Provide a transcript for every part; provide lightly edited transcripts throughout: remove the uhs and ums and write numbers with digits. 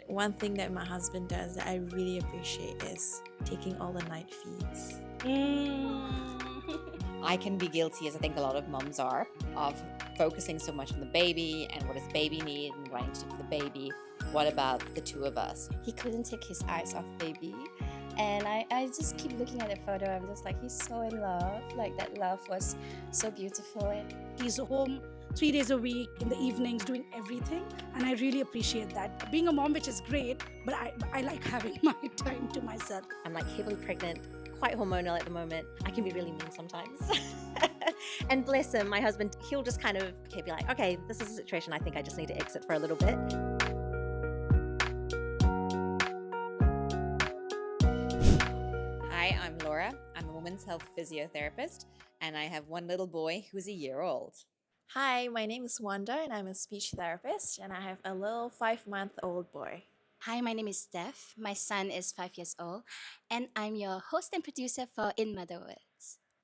One thing that my husband does that I really appreciate is taking all the night feeds. I can be guilty, as I think a lot of mums are, of focusing so much on the baby and what does baby need and what I need to do for the baby. What about the two of us? He couldn't take his eyes off baby. And I just keep looking at the photo. I'm just like, he's so in love. Like, that love was so beautiful. And he's home 3 days a week in the evenings doing everything, and I really appreciate that. Being a mom, which is great, but I like having my time to myself. I'm like heavily pregnant, quite hormonal at the moment. I can be really mean sometimes. And bless him, my husband, he'll just kind of be like, okay, this is a situation I think I just need to exit for a little bit. Hi, I'm Laura. I'm a women's health physiotherapist, and I have one little boy who's a year old. Hi, my name is Wanda and I'm a speech therapist and I have a little 5-month-old boy. hi, my name is Steph. My son is 5 years old, and I'm your host and producer for In Motherhood.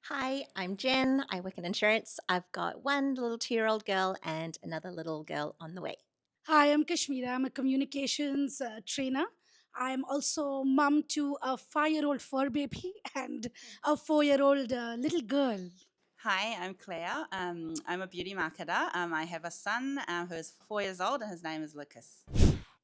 Hi, I'm Jen. I work in insurance. I've got one little 2-year-old girl and another little girl on the way. Hi, I'm Kashmira. I'm a communications trainer. I'm also mom to a 5-year-old fur baby and a 4-year-old little girl. Hi, I'm Claire. I'm a beauty marketer. I have a son who is 4 years old and his name is Lucas.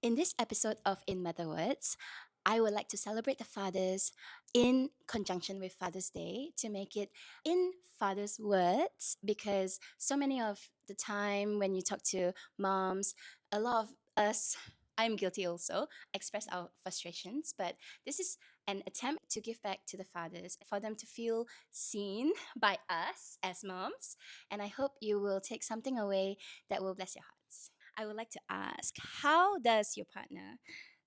In this episode of In Motherhoods, I would like to celebrate the fathers in conjunction with Father's Day to make it in father's words, because so many of the time when you talk to moms, a lot of us, I'm guilty also, express our frustrations, but this is an attempt to give back to the fathers for them to feel seen by us as moms, and I hope you will take something away that will bless your hearts. I would like to ask, how does your partner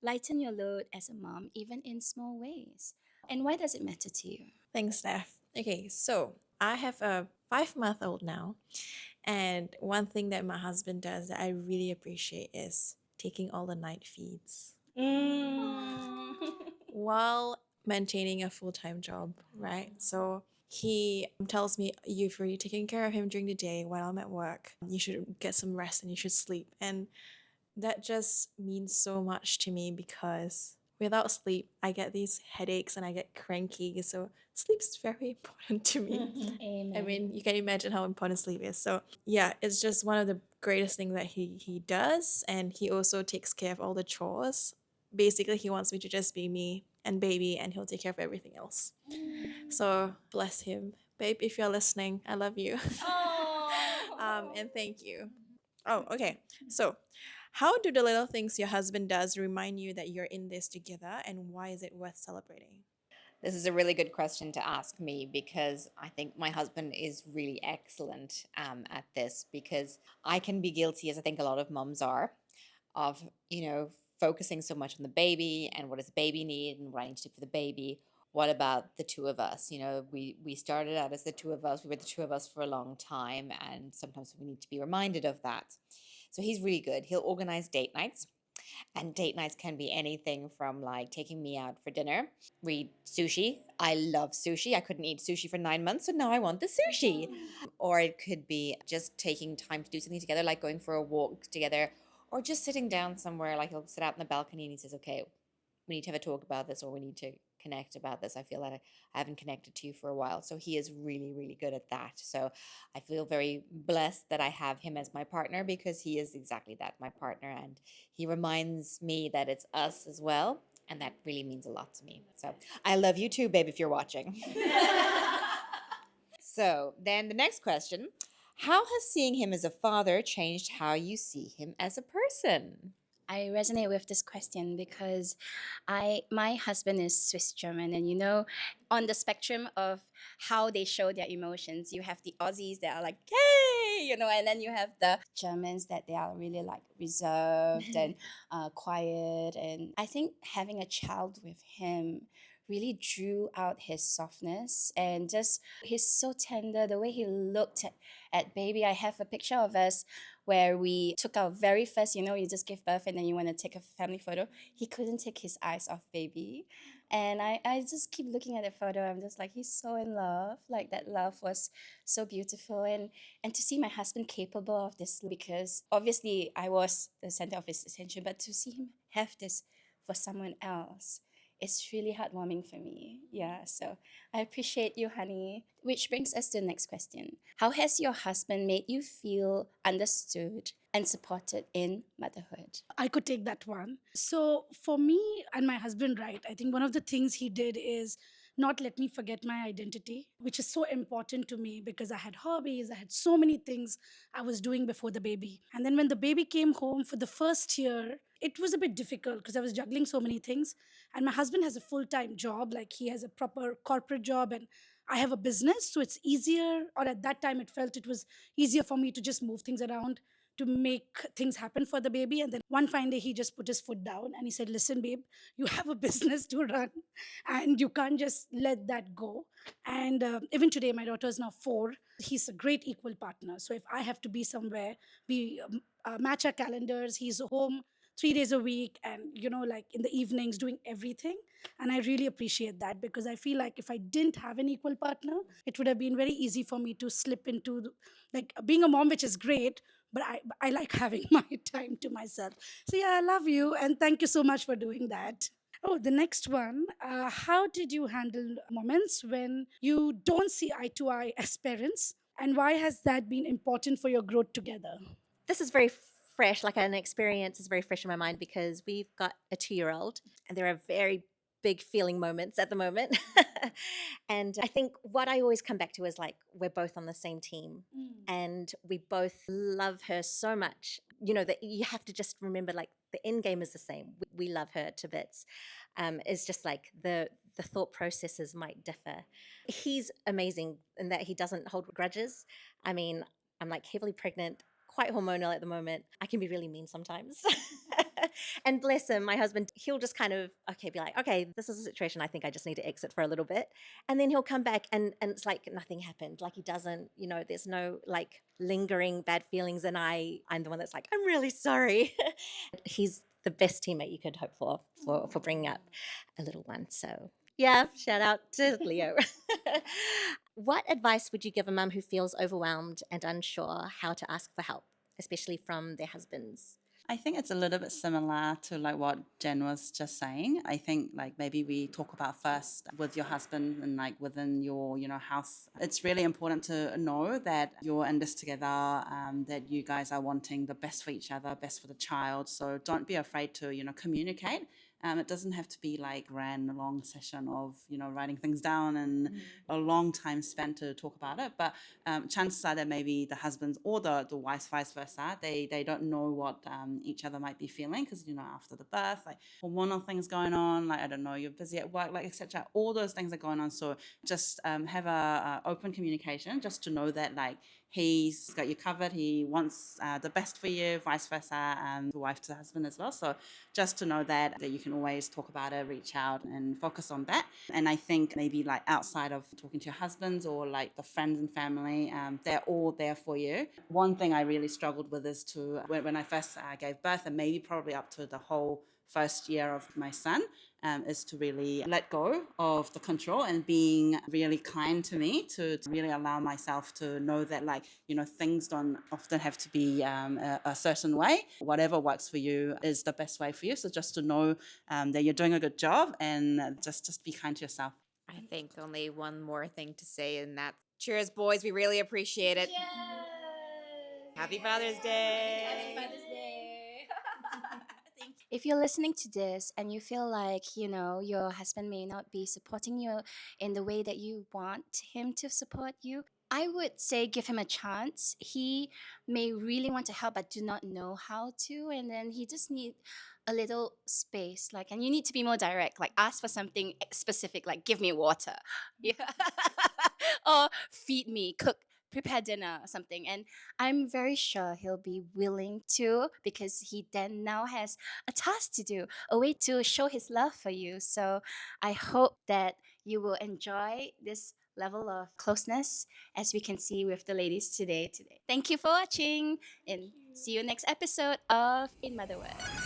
lighten your load as a mom, even in small ways? And why does it matter to you? Thanks, Steph. Okay, so I have a 5-month-old now, and one thing that my husband does that I really appreciate is taking all the night feeds while maintaining a full-time job, right? So he tells me, you've already taken care of him during the day while I'm at work. You should get some rest and you should sleep. And that just means so much to me because without sleep, I get these headaches and I get cranky. So sleep's very important to me. Amen. I mean, you can imagine how important sleep is. So yeah, it's just one of the greatest things that he does. And he also takes care of all the chores. Basically, he wants me to just be me and baby, and he'll take care of everything else. So bless him. Babe, if you're listening, I love you. And thank you. Oh, okay. So how do the little things your husband does remind you that you're in this together, and why is it worth celebrating? This is a really good question to ask me because I think my husband is really excellent at this, because I can be guilty, as I think a lot of mums are, of, focusing so much on the baby and what does the baby need and what I need to do for the baby. What about the two of us? We started out as the two of us. We were the two of us for a long time, and sometimes we need to be reminded of that. So he's really good. He'll organize date nights. And date nights can be anything from like taking me out for dinner. We eat sushi. I love sushi. I couldn't eat sushi for 9 months, so now I want the sushi. Or it could be just taking time to do something together, like going for a walk together, or just sitting down somewhere. Like he'll sit out in the balcony and he says, okay, we need to have a talk about this, or we need to connect about this. I feel that I haven't connected to you for a while. So he is really, really good at that. So I feel very blessed that I have him as my partner, because he is exactly that, my partner. And he reminds me that it's us as well. And that really means a lot to me. So I love you too, babe, if you're watching. So then the next question, how has seeing him as a father changed how you see him as a person? I resonate with this question because my husband is Swiss German, and on the spectrum of how they show their emotions, you have the Aussies that are like, hey, and then you have the Germans that they are really like reserved and quiet. And I think having a child with him really drew out his softness, and just he's so tender, the way he looked at baby. I have a picture of us where we took our very first, you just give birth and then you want to take a family photo. He couldn't take his eyes off baby. And I just keep looking at the photo. I'm just like, he's so in love. Like that love was so beautiful. And to see my husband capable of this, because obviously I was the center of his attention, but to see him have this for someone else, it's really heartwarming for me. Yeah, so I appreciate you, honey. Which brings us to the next question. How has your husband made you feel understood and supported in motherhood? I could take that one. So for me and my husband, right, I think one of the things he did is not let me forget my identity, which is so important to me because I had hobbies, I had so many things I was doing before the baby. And then when the baby came home for the first year, it was a bit difficult because I was juggling so many things. And my husband has a full time job, like he has a proper corporate job, and I have a business. So it's easier, or at that time, it felt it was easier for me to just move things around to make things happen for the baby. And then one fine day, he just put his foot down and he said, "Listen, babe, you have a business to run and you can't just let that go." And even today, my daughter is now 4. He's a great equal partner. So if I have to be somewhere, we match our calendars. He's home 3 days a week and, like in the evenings, doing everything. And I really appreciate that because I feel like if I didn't have an equal partner, it would have been very easy for me to slip into like being a mom, which is great, but I like having my time to myself. So yeah, I love you and thank you so much for doing that. Oh, the next one. How did you handle moments when you don't see eye to eye as parents? And why has that been important for your growth together? This is very fresh, like an experience is very fresh in my mind because we've got a 2-year-old and there are very big feeling moments at the moment. And I think what I always come back to is like, we're both on the same team and we both love her so much. That you have to just remember like the end game is the same. We love her to bits. It's just like the thought processes might differ. He's amazing in that he doesn't hold grudges. I mean, I'm like heavily pregnant, quite hormonal at the moment. I can be really mean sometimes. And bless him, my husband, he'll just kind of, be like, okay, this is a situation I think I just need to exit for a little bit. And then he'll come back and it's like nothing happened. Like he doesn't, there's no like lingering bad feelings. And I'm the one that's like, I'm really sorry. He's the best teammate you could hope for bringing up a little one. So yeah, shout out to Leo. What advice would you give a mum who feels overwhelmed and unsure how to ask for help, especially from their husbands? I think it's a little bit similar to like what Jen was just saying. I think like maybe we talk about first with your husband and like within your house. It's really important to know that you're in this together, that you guys are wanting the best for each other, best for the child. So don't be afraid to communicate. It doesn't have to be like ran a long session of writing things down and a long time spent to talk about it. But chances are that maybe the husbands or the wives vice versa, they don't know what each other might be feeling because after the birth, like hormonal things going on, like I don't know, you're busy at work, like etc. All those things are going on. So just have a open communication, just to know that like he's got you covered. He wants the best for you, vice versa, the wife to the husband as well. So just to know that you can always talk about it, reach out and focus on that. And I think maybe like outside of talking to your husbands or like the friends and family, they're all there for you. One thing I really struggled with is when I first gave birth, and maybe probably up to the whole first year of my son, is to really let go of the control and being really kind to me, to really allow myself to know that like things don't often have to be a certain way. Whatever works for you is the best way for you. So just to know that you're doing a good job and just be kind to yourself. I think only one more thing to say, and that's cheers, boys. We really appreciate it. Happy Father's Day. Happy Father's Day. If you're listening to this and you feel like, your husband may not be supporting you in the way that you want him to support you, I would say give him a chance. He may really want to help but do not know how to, and then he just need a little space, and you need to be more direct, like ask for something specific, like give me water. Yeah. Or feed me, cook, prepare dinner or something. And I'm very sure he'll be willing to, because he then now has a task to do, a way to show his love for you. So I hope that you will enjoy this level of closeness as we can see with the ladies today. Thank you for watching and see you next episode of In Motherhood.